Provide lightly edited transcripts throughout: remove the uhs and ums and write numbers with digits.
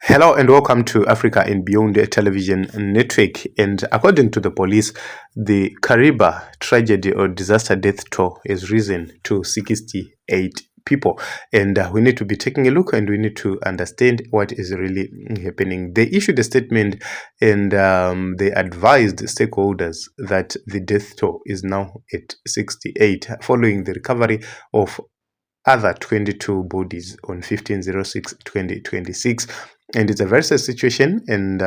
Hello and welcome to Africa and Beyond Television Network. And according to the police, the Kariba tragedy or disaster death toll has risen to 68 people. And we need to be taking a look and we need to understand what is really happening. They issued a statement and they advised stakeholders that the death toll is now at 68 following the recovery of other 22 bodies on 15/06/2026, and it's a very sad situation, and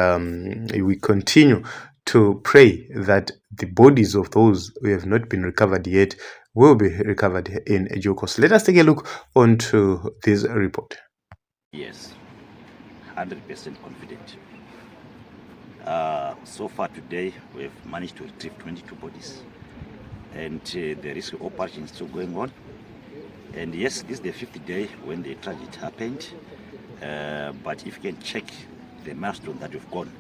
we continue to pray that the bodies of those who have not been recovered yet will be recovered in due course. Let us take a look onto this report. Yes, 100% confident. So far today, we have managed to retrieve 22 bodies, and the rescue operation is still going on. And yes, this is the 50th day when the tragedy happened. But if you can check the milestone that we've gone,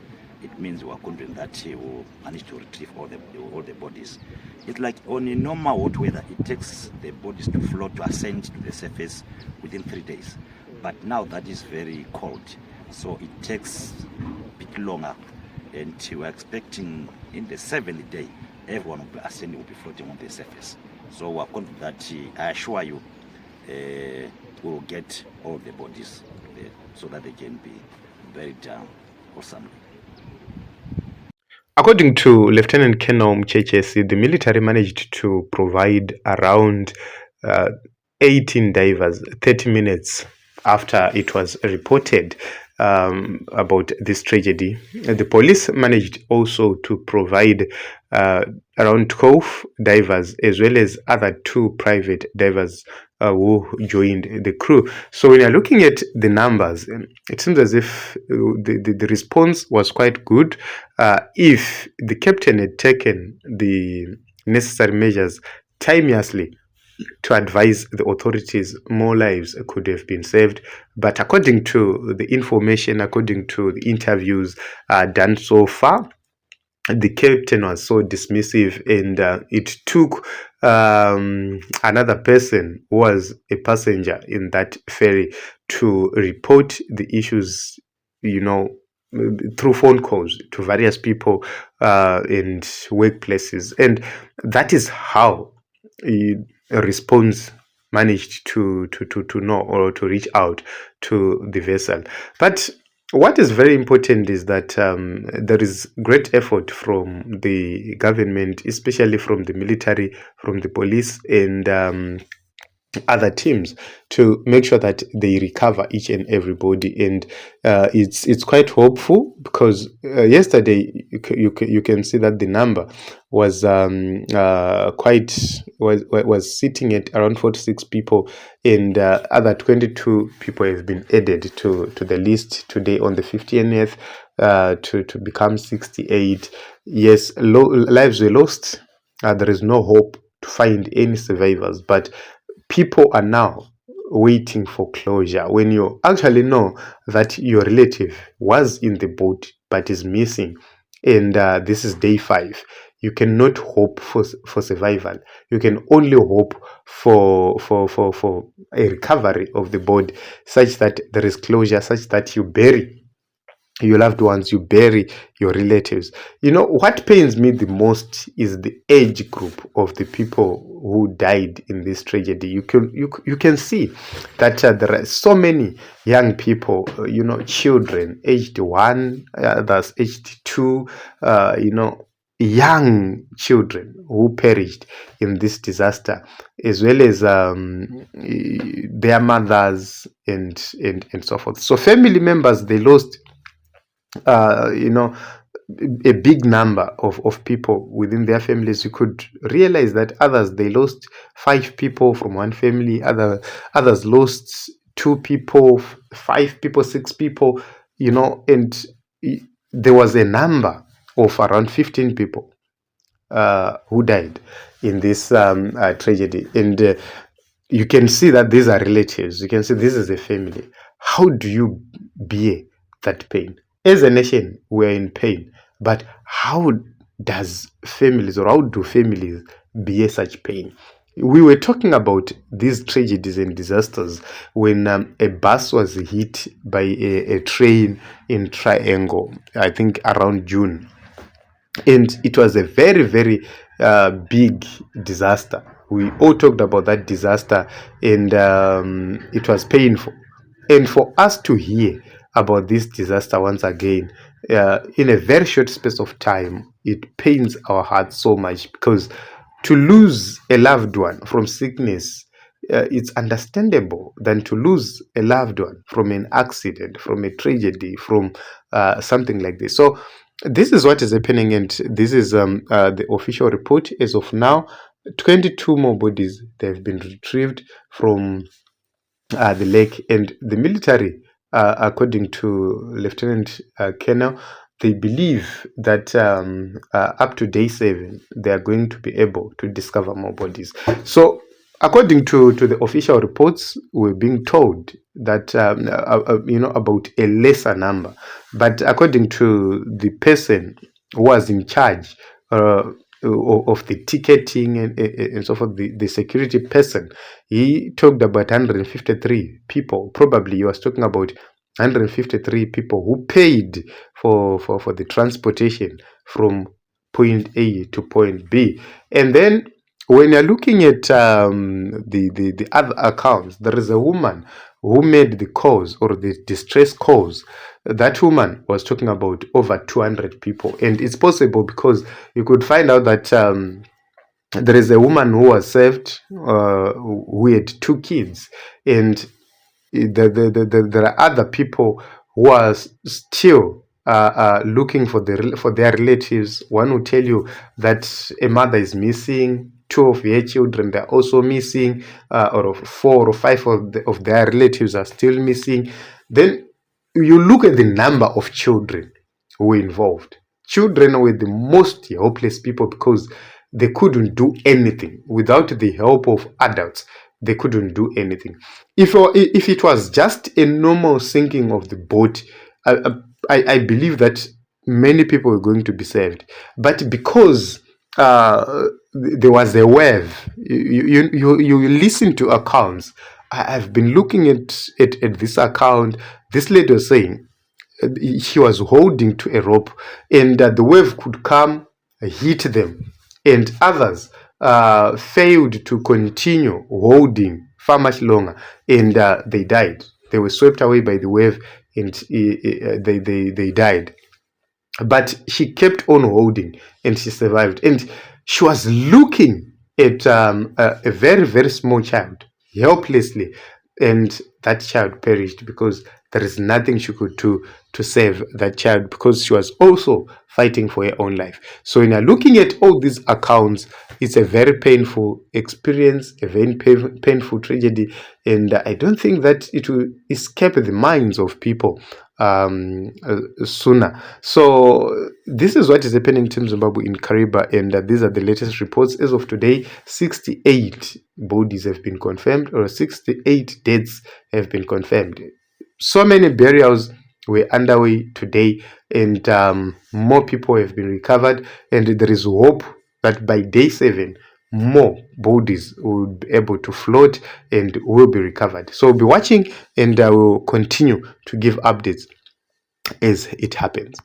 it means we are confident that we will manage to retrieve all the bodies. It's like on a normal hot weather, it takes the bodies to float, to ascend to the surface within 3 days. But now that is very cold, so it takes a bit longer. And we're expecting in the 7th day, everyone will be ascending, will be floating on the surface. So we're confident that, I assure you, we'll get all the bodies so that they can be buried down awesomely. According to Lieutenant Colonel Mchechesi, the military managed to provide around 18 divers 30 minutes after it was reported about this tragedy. The police managed also to provide around 12 divers as well as other 2 private divers who joined the crew. So when you're looking at the numbers, it seems as if the response was quite good. If the captain had taken the necessary measures timeously to advise the authorities, more lives could have been saved. But according to the information, according to the interviews done so far, the captain was so dismissive, and it took another person who was a passenger in that ferry to report the issues, through phone calls to various people and workplaces. And that is how a response managed to know or to reach out to the vessel. But what is very important is that there is great effort from the government, especially from the military, from the police, and other teams to make sure that they recover each and everybody. And it's quite hopeful because yesterday you can see that the number was was sitting at around 46 people, and other 22 people have been added to the list today on the 50th to become 68. Yes, lives were lost. There is no hope to find any survivors, but people are now waiting for closure. When you actually know that your relative was in the boat but is missing, and this is day 5, you cannot hope for survival. You can only hope for a recovery of the body, such that there is closure, such that you bury your loved ones, you bury your relatives. What pains me the most is the age group of the people who died in this tragedy. You can see that there are so many young people, children aged 1, others aged 2, young children who perished in this disaster, as well as their mothers and so forth. So family members, they lost a big number of people within their families. You could realize that others, they lost 5 people from one family, others lost 2 people, 5 people, 6 people, and there was a number of around 15 people who died in this tragedy. And you can see that these are relatives. You can see this is a family. How do you bear that pain? As a nation, we're in pain, but how do families bear such pain? We were talking about these tragedies and disasters when a bus was hit by a train in Triangle, I think around June. And it was a very, very big disaster. We all talked about that disaster, and it was painful. And for us to hear about this disaster once again in a very short space of time, it pains our hearts so much, because to lose a loved one from sickness, it's understandable than to lose a loved one from an accident, from a tragedy, from something like this. So this is what is happening, and this is the official report as of now. 22 more bodies, they have been retrieved from the lake, and the military, according to Lieutenant Colonel, they believe that up to day 7 they are going to be able to discover more bodies. So according to the official reports, we're being told that about a lesser number, but according to the person who was in charge of the ticketing and so forth, the security person, he talked about 153 people. Probably he was talking about 153 people who paid for the transportation from point A to point B. And then when you're looking at the other accounts, there is a woman who made the calls, or the distress calls. That woman was talking about over 200 people. And it's possible because you could find out that there is a woman who was saved who had 2 kids, and there are other people who are still looking for their relatives. One will tell you that a mother is missing, 2 of their children they're also missing, or 4 or 5 of their relatives are still missing. Then you look at the number of children who were involved. Children were the most helpless people, because they couldn't do anything without the help of adults. They couldn't do anything. If it was just a normal sinking of the boat, I believe that many people were going to be saved. But because there was a wave, you listen to accounts. I've been looking at this account. This lady was saying she was holding to a rope, and the wave could come, hit them, and others failed to continue holding far much longer, and they died. They were swept away by the wave, and they died. But she kept on holding, and she survived. And she was looking at a very, very small child helplessly, and that child perished because there is nothing she could do to save that child, because she was also fighting for her own life. So when you're looking at all these accounts, it's a very painful experience, a very painful tragedy, and I don't think that it will escape the minds of people sooner. So this is what is happening in Team Zimbabwe in Kariba, and these are the latest reports. As of today, 68 bodies have been confirmed, or 68 deaths have been confirmed. So many burials were underway today, and more people have been recovered, and there is hope that by day 7 more bodies will be able to float and will be recovered. So be watching, and I will continue to give updates as it happens.